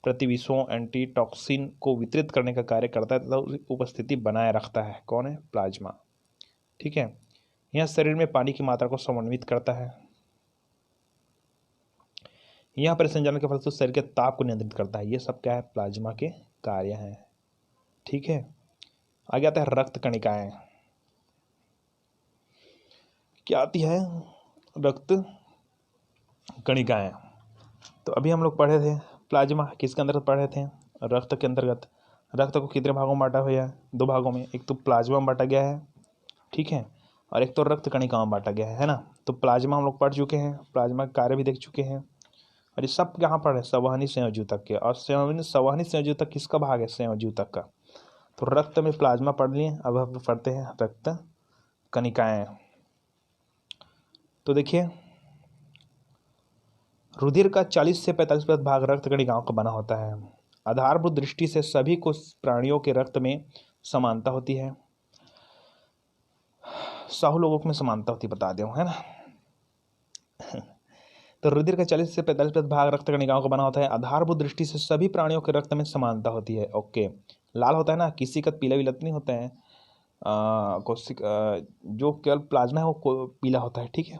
प्रतिविषों, एंटीटॉक्सिन को वितरित करने का कार्य करता है तथा उसकी उपस्थिति बनाए रखता है। कौन है? प्लाज्मा। ठीक है, यह शरीर में पानी की मात्रा को समन्वित करता है। यह परिसंचरण के फलस्वरूप शरीर के ताप को नियंत्रित करता है। ये सब क्या है? प्लाज्मा के कार्य हैं। ठीक है, आगे आता है रक्त कणिकाएं। क्या आती है? रक्त कणिकाएं। तो अभी हम लोग पढ़े थे प्लाज्मा किसके अंतर्गत पढ़े थे? रक्त के अंतर्गत। रक्त को कितने भागों में बांटा हुआ है? 2 भागों में। एक तो प्लाज्मा में बांटा गया है, ठीक है, और एक तो रक्त कणिकाओं में बांटा गया है ना। तो प्लाज्मा हम लोग पढ़ चुके हैं, प्लाज्मा का कार्य भी देख चुके हैं, और ये सब कहाँ पर है? संवहनी संयोजूतक के। और संवहनी संयोजूतक किसका भाग है? संयोजूतक का। तो रक्त में प्लाज्मा पढ़ लिए, अब हम पढ़ते हैं रक्त कणिकाएं। तो देखिए, रुधिर का 40 से 45% भाग रक्त कणिकाओं का बना होता है। आधारभूत दृष्टि से सभी कुछ प्राणियों के रक्त में समानता होती है। साहू लोगों में समानता होती, बता दें, है ना। तो रुधिर का 40 से 45% भाग रक्त कणिकाओं का बना होता है। आधारभूत दृष्टि से सभी प्राणियों के रक्त में समानता होती है। ओके, लाल होता है ना, किसी का पीला विला नहीं होता है। जो केवल प्लाज्मा है वो पीला होता है। ठीक है,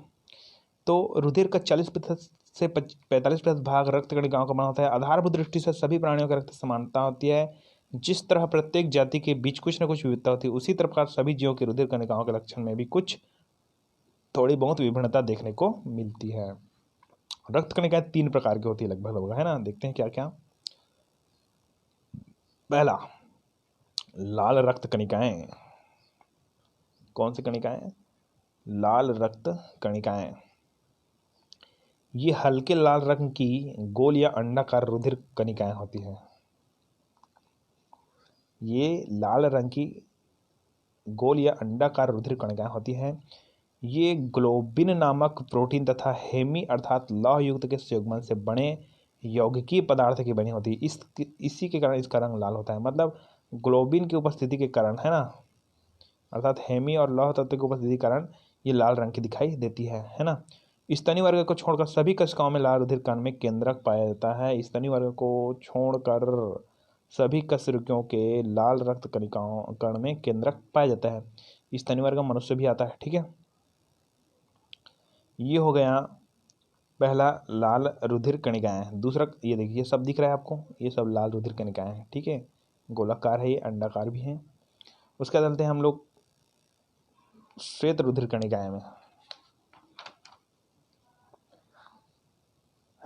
तो रुधिर का 40% से 45% भाग रक्त कणिकाओं का बना होता है। आधारभूत दृष्टि से सभी प्राणियों के रक्त समानता होती है। जिस तरह प्रत्येक जाति के बीच कुछ न कुछ विविधता होती है, उसी प्रकार सभी जीवों के रुधिर कणिकाओं के लक्षण में भी कुछ थोड़ी बहुत विभिन्नता देखने को मिलती है। रक्त कणिकाएं 3 प्रकार की होती है लगभग, है ना। देखते हैं क्या क्या। पहला, लाल रक्त कणिकाएं। कौन सी कणिकाएं? लाल रक्त कणिकाएं। ये हल्के लाल रंग की गोल या अंडाकार रुधिर कणिकाएं होती हैं। ये लाल रंग की गोल या अंडाकार रुधिर कणिकाएं होती हैं। ये ग्लोबिन नामक प्रोटीन तथा हेमी अर्थात लौह युक्त के संयुग्मन से बने यौगिकीय पदार्थ की बनी होती है। इसी के कारण इसका रंग लाल होता है। मतलब ग्लोबिन की उपस्थिति के कारण, है ना, अर्थात हेमी और लौह तत्व की उपस्थिति के कारण ये लाल रंग की दिखाई देती है ना। स्तनी वर्ग को छोड़कर सभी कोशिकाओं में लाल रुधिर कण में केंद्रक पाया जाता है। स्तनी वर्ग को छोड़कर सभी कशेरुकियों के लाल रक्त कणिकाओं कण में केंद्रक पाया जाता है। स्तनी वर्ग मनुष्य भी आता है। ठीक है, ये हो गया पहला, लाल रुधिर कणिकाएं। दूसरा, ये देखिए सब दिख रहा है आपको, ये सब लाल रुधिर कणिकाएं हैं। ठीक है, गोलाकार है, ये अंडाकार भी है। उसके बाद चलते हैं हम लोग श्वेत रुधिर कणिकाएं में,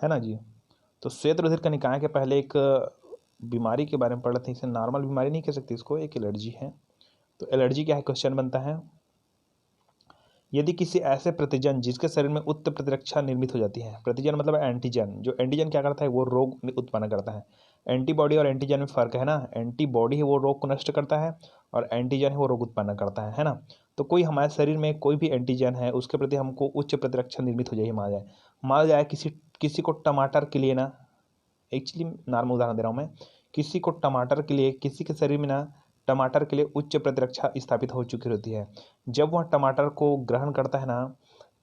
है ना जी। तो श्वेत रुधिर कणिकाएं के पहले एक बीमारी के बारे में पढ़ रहे थे, इसे नॉर्मल बीमारी नहीं कह सकते इसको, एक एलर्जी है। तो एलर्जी क्या है, क्वेश्चन बनता है, यदि किसी ऐसे प्रतिजन जिसके शरीर में उत्तर प्रतिरक्षा निर्मित हो जाती है, प्रतिजन मतलब एंटीजन, जो एंटीजन क्या करता है वो रोग उत्पन्न करता है। एंटीबॉडी और एंटीजन में फर्क है ना, एंटीबॉडी है वो रोग को नष्ट करता है और एंटीजन है वो रोग उत्पन्न करता है ना। तो कोई हमारे शरीर में कोई भी एंटीजन है उसके प्रति हमको उच्च प्रतिरक्षा निर्मित हो जाए, मान जाए किसी किसी को टमाटर के लिए ना, एक्चुअली नॉर्मल उदाहरण दे रहा हूँ मैं, किसी को टमाटर के लिए, किसी के शरीर में ना टमाटर के लिए उच्च प्रतिरक्षा स्थापित हो चुकी होती है। जब वह टमाटर को ग्रहण करता है ना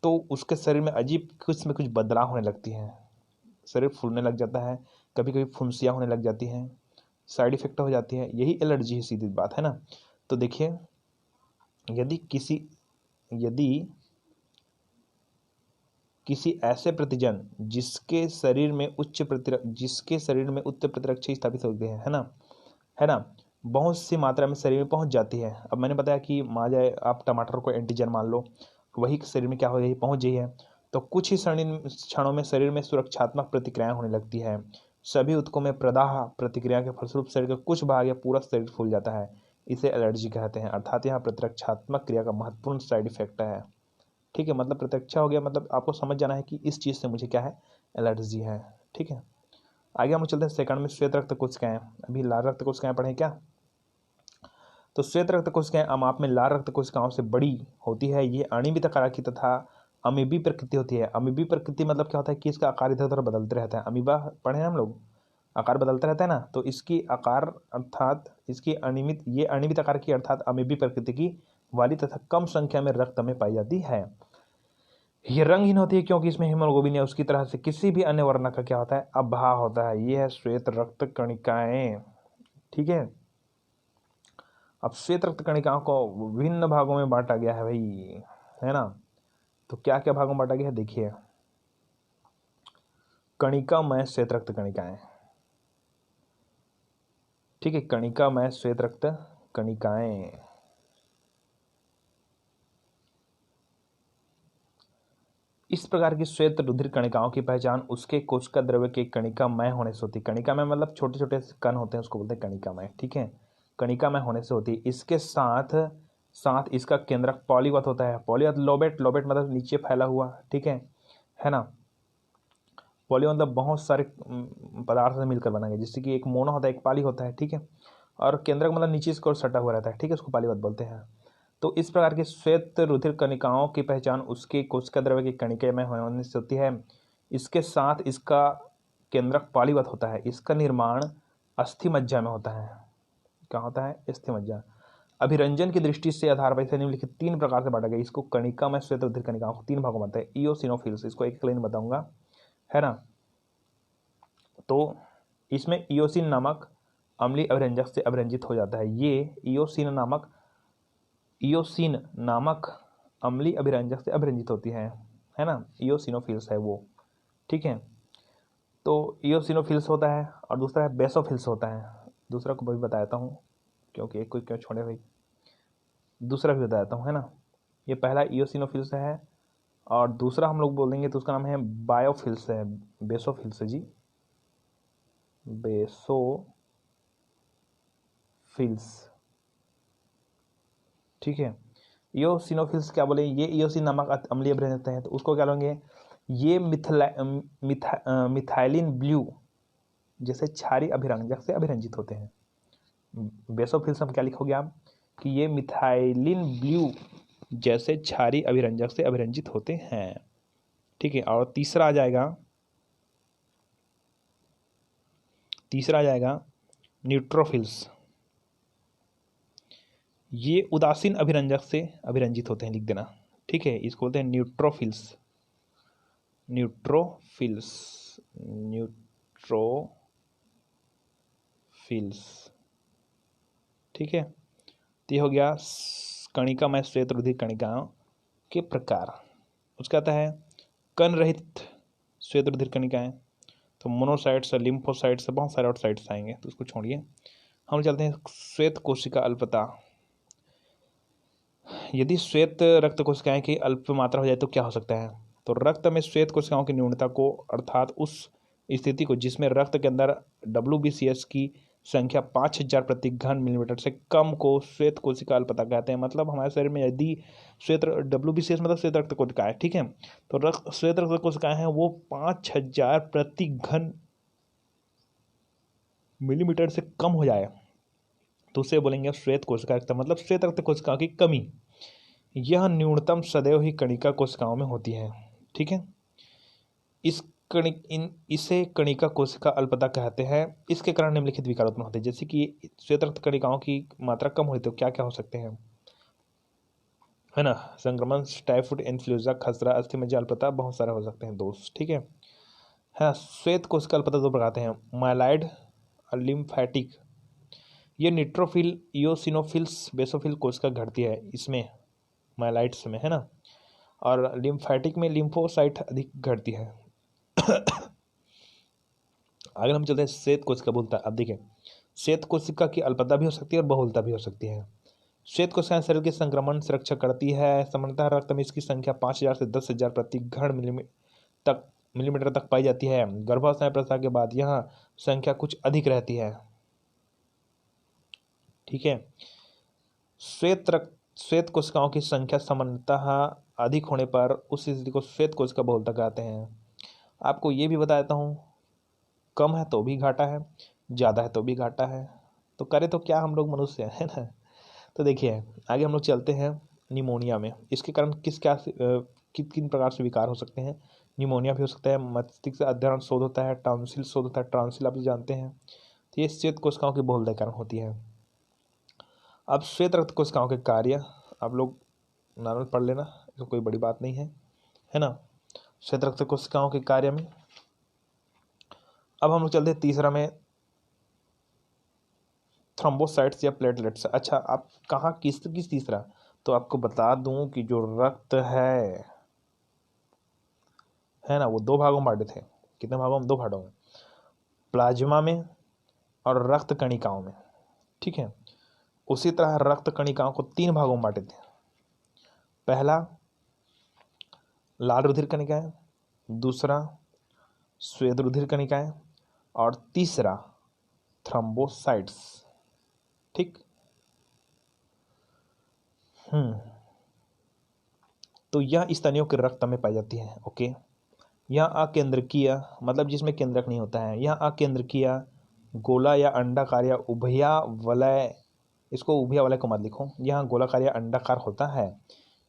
तो उसके शरीर में अजीब कुछ में कुछ बदलाव होने लगती हैं, शरीर फूलने लग जाता है, कभी कभी फुंसियाँ होने लग जाती हैं, साइड इफेक्ट हो जाती है, यही एलर्जी है, सीधी बात है ना। तो देखिए, यदि किसी ऐसे प्रतिजन जिसके शरीर में उच्च प्रतिरक्षा स्थापित होते हैं, है ना, बहुत सी मात्रा में शरीर में पहुंच जाती है। अब मैंने बताया कि मान जाए आप टमाटर को एंटीजन मान लो, वही शरीर में क्या हो जाए, पहुंच गई है, तो कुछ ही क्षणों में शरीर में सुरक्षात्मक प्रतिक्रियाएं होने लगती है। सभी ऊतकों में प्रदाह प्रतिक्रिया के फलस्वरूप शरीर का कुछ भाग या पूरा शरीर फूल जाता है, इसे एलर्जी कहते हैं। अर्थात यहाँ प्रतिरक्षात्मक क्रिया का महत्वपूर्ण साइड इफेक्ट है। ठीक है, मतलब प्रतिरक्षा हो गया, मतलब आपको समझ जाना है कि इस चीज़ से मुझे क्या है, एलर्जी है। ठीक है, आगे हम चलते हैं सेकंड में, श्वेत रक्त कोशिकाएं। अभी लाल रक्त कोशिकाएं पढ़ें क्या। तो श्वेत रक्त कोशिकाएं अमाप में लाल रक्त कोशिकाओं से बड़ी होती है। ये अनियमित आकार की तथा अमीबी प्रकृति होती है। अमीबी प्रकृति मतलब क्या होता है कि इसका आकार इधर उधर बदलते रहता है। अमीबा पढ़े हैं हम लोग, आकार बदलता रहता है ना, तो इसकी आकार अर्थात इसकी अनियमित आकार की अर्थात अमीबी प्रकृति की वाली तथा कम संख्या में रक्त में पाई जाती है। ये रंगहीन होती है क्योंकि इसमें हीमोग्लोबिन या उसकी तरह से किसी भी अन्य वर्ण का क्या होता है, अभाव होता है। ये है श्वेत रक्त कणिकाएं। ठीक है, अब श्वेत रक्त कणिकाओं को विभिन्न भागों में बांटा गया है भाई, है ना। तो क्या क्या भागों में बांटा गया है देखिए, कणिकामय श्वेत रक्त कणिकाएं। ठीक है, कणिकामय श्वेत रक्त कणिकाएं। इस प्रकार की श्वेत रुधिर कणिकाओं की पहचान उसके कोशिका द्रव्य के कणिकामय होने से होती है। कणिकामय मतलब छोटे छोटे कण होते हैं, उसको बोलते हैं कणिकामय। ठीक है, कणिकामय होने से होती है। इसके साथ साथ इसका केंद्रक पॉलीवत होता है। पॉलीवत, लोबेट, लोबेट मतलब नीचे फैला हुआ। ठीक है ना। पॉली मतलब बहुत सारे पदार्थ से मिलकर बना गया, जैसे कि एक मोनो होता है, एक पाली होता है। ठीक है, और केंद्रक मतलब नीचे इसको सटा हुआ रहता है। ठीक है, उसको पालीवत बोलते हैं। तो इस प्रकार की श्वेत रुधिर कणिकाओं की पहचान उसके कोशिका द्रव्य की कणिकामय होने से होती है। इसके साथ इसका केंद्रक पॉलीवत होता है। इसका निर्माण अस्थि मज्जा में होता है। क्या होता है, अस्थि मज्जा। अभिरंजन की दृष्टि से आधार पर इसे निम्नलिखित 3 प्रकार से बांटा गया। इसको कणिकामय श्वेत रुधिर कणिकाओं को 3 भागों में बांटा है। इओसिनोफिल्स, इसको एक लाइन बताऊंगा, है ना। तो इसमें इओसिन नामक अम्लीय अभिरंजक से अभिरंजित हो जाता है। ये इओसिन नामक अम्लीय अभिरंजक से अभिरंजित होती है ना। इओसिनोफिल्स है वो। ठीक है, तो इओसिनोफिल्स होता है और दूसरा है बेसोफिल्स होता है। दूसरा को भी बताता हूँ क्योंकि एक कोई क्यों छोड़े भाई, दूसरा भी बताता हूँ, है ना। ये पहला इओसिनोफिल्स है और दूसरा हम लोग बोलेंगे तो उसका नाम है बायोफिल्स है, बेसोफिल्स है जी, बेसोफिल्स। ठीक है, इओसिनोफिल्स क्या बोले, ये इओसिन नामक अम्लीय अभिरंजक हैं, तो उसको क्या लेंगे, ये मिथाइलिन ब्लू जैसे क्षारीय अभिरंजक से अभिरंजित होते हैं। बेसोफिल्स में क्या लिखोगे आप कि ये मिथाइलिन ब्लू जैसे क्षारीय अभिरंजक से अभिरंजित होते हैं। ठीक है, और तीसरा आ जाएगा न्यूट्रोफिल्स। ये उदासीन अभिरंजक से अभिरंजित होते हैं, लिख देना। ठीक है, इसको बोलते हैं न्यूट्रोफिल्स। ठीक है, तो ये हो गया कणिकामय श्वेत रुधिर कणिकाओं के प्रकार। उसका आता है कण रहित श्वेत रुधिर कणिकाएं। तो मोनोसाइट्स, लिम्फोसाइट्स, बहुत सारे आउटसाइट्स आएंगे, तो उसको छोड़िए। हम चलते हैं श्वेत कोशिका अल्पता। यदि श्वेत रक्त कोशिकाएं की अल्प मात्रा हो जाए तो क्या हो सकता है। तो रक्त में श्वेत कोशिकाओं की न्यूनता को, अर्थात उस स्थिति को जिसमें रक्त के अंदर WBCS की संख्या 5000 प्रति घन मिलीमीटर से कम को श्वेत कोशिका अल्पता कहते हैं। मतलब हमारे शरीर में यदि श्वेत WBCS मतलब श्वेत रक्त कोशिकाएं, ठीक है, तो श्वेत रक्त कोशिकाएं हैं वो 5000 प्रति घन मिलीमीटर से कम हो जाए तो उसे बोलेंगे श्वेत कोशिका रक्त, मतलब श्वेत रक्त कोशिकाओं की कमी। यह न्यूनतम सदैव ही कणिका कोशिकाओं में होती है, ठीक है। इसे कणिका कोशिका अल्पता कहते हैं। इसके कारण निम्नलिखित विकार उत्पन्न होते हैं, जैसे कि श्वेत रक्त कणिकाओं की मात्रा कम होती है तो क्या क्या हो सकते हैं, है ना, संक्रमण, टाइफाइड, इन्फ्लुएंजा, खसरा, अस्थिमज्जा अल्पता, बहुत सारे हो सकते हैं दोस्त, ठीक है। श्वेत कोशिका अल्पता दो प्रकार हैं, माइलाइड और लिम्फैटिक। ये न्यूट्रोफिल, इयोसिनोफिल्स, बेसोफिल कोशिका घटती है इसमें, माइलाइट्स में, है ना, और लिम्फैटिक में लिम्फोसाइट अधिक घटती है। अगर हम चलते हैं श्वेत कोशिका बहुलता, अब देखिए श्वेत कोशिका की अल्पता भी हो सकती है और बहुलता भी हो सकती है। श्वेत कोशिकाएं शरीर के संक्रमण से रक्षा करती है। सामान्यतः रक्त में इसकी संख्या 5000 से 10,000 प्रति घन मिलीमीटर तक पाई जाती है। गर्भाशय प्रसव के बाद यह संख्या कुछ अधिक रहती है, ठीक है। श्वेत कोशिकाओं की संख्या सामान्यतः अधिक होने पर उस स्थिति को श्वेत कोशिका बहुलता कहते हैं। आपको ये भी बता देता हूँ, कम है तो भी घाटा है, ज़्यादा है तो भी घाटा है, तो करे तो क्या हम लोग मनुष्य हैं, है ना। तो देखिए आगे हम लोग चलते हैं निमोनिया में। इसके कारण किन प्रकार से विकार हो सकते हैं। निमोनिया भी हो सकता है, मस्तिष्क से अध्ययन शोध होता है, टॉन्सिल शोध होता है, टॉन्सिल आप जानते हैं। तो ये श्वेत कोशिकाओं की बहुलता के कारण होती है। अब श्वेत रक्त कोशिकाओं के कार्य आप लोग नॉर्मल पढ़ लेना, इसको कोई बड़ी बात नहीं है ना। श्वेत रक्त कोशिकाओं के कार्य में अब हम लोग चलते हैं तीसरा में, थ्रोम्बोसाइट्स या प्लेटलेट्स। अच्छा आप कहाँ किस तीसरा, तो आपको बता दूं कि जो रक्त है ना, वो दो भागों में बांटे थे। कितने भागों में, दो भागों में, प्लाज्मा में और रक्त कणिकाओं में, ठीक है। उसी तरह रक्त कणिकाओं को तीन भागों में बांटे थे। पहला लाल रुधिर कणिकाएं, दूसरा श्वेत रुधिर कणिकाएं और तीसरा थ्रोम्बोसाइट्स, ठीक। तो यह स्तनियों के रक्त में पाई जाती है, ओके। यह अकेंद्रकीय, मतलब जिसमें केंद्रक नहीं होता है, यह अकेंद्रकीय, गोला या अंडाकार या उभया वलय, इसको उभया वलय को मत लिखो, यह गोलाकार या अंडाकार होता है।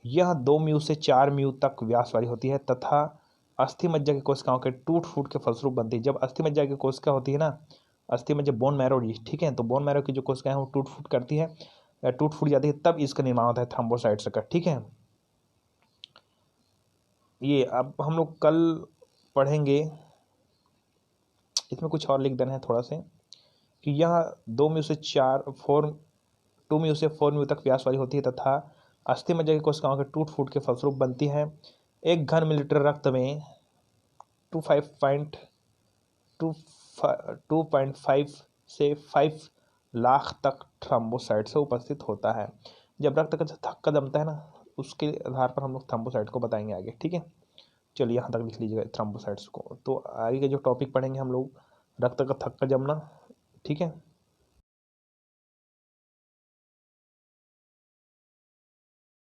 यह 2 म्यू से 4 म्यू तक व्यास वाली होती है तथा अस्थि मज्जा की कोशिकाओं के टूट फूट के फलस्वरूप बनती है। जब अस्थि मज्जा की कोशिका होती है ना, अस्थि मज्जा बोन मैरो, ठीक है, तो बोन मैरो की जो कोशिकाएं हैं वो टूट फूट करती है या टूट फूट जाती है, तब इसका निर्माण होता है थ्रोम्बोसाइट्स का, ठीक है। ये अब हम लोग कल पढ़ेंगे, इसमें कुछ और लिख देना है थोड़ा से, कि यह 2 म्यू से 2 म्यू से 4 म्यू तक व्यास वाली होती है तथा अस्थि मज्जा की कोशिकाओं के टूट फूट के फलस्वरूप बनती है। 1 घन मिलीलीटर रक्त में 2.5 से 5 लाख तक थ्रोम्बोसाइट से उपस्थित होता है। जब रक्त का थक्का जमता है ना, उसके आधार पर हम लोग थ्रोम्बोसाइट को बताएंगे आगे, ठीक है। चलिए यहाँ तक लिख लीजिएगा थ्रोम्बोसाइट्स को। तो आगे के जो टॉपिक पढ़ेंगे हम लोग, रक्त का थक्का जमना, ठीक है।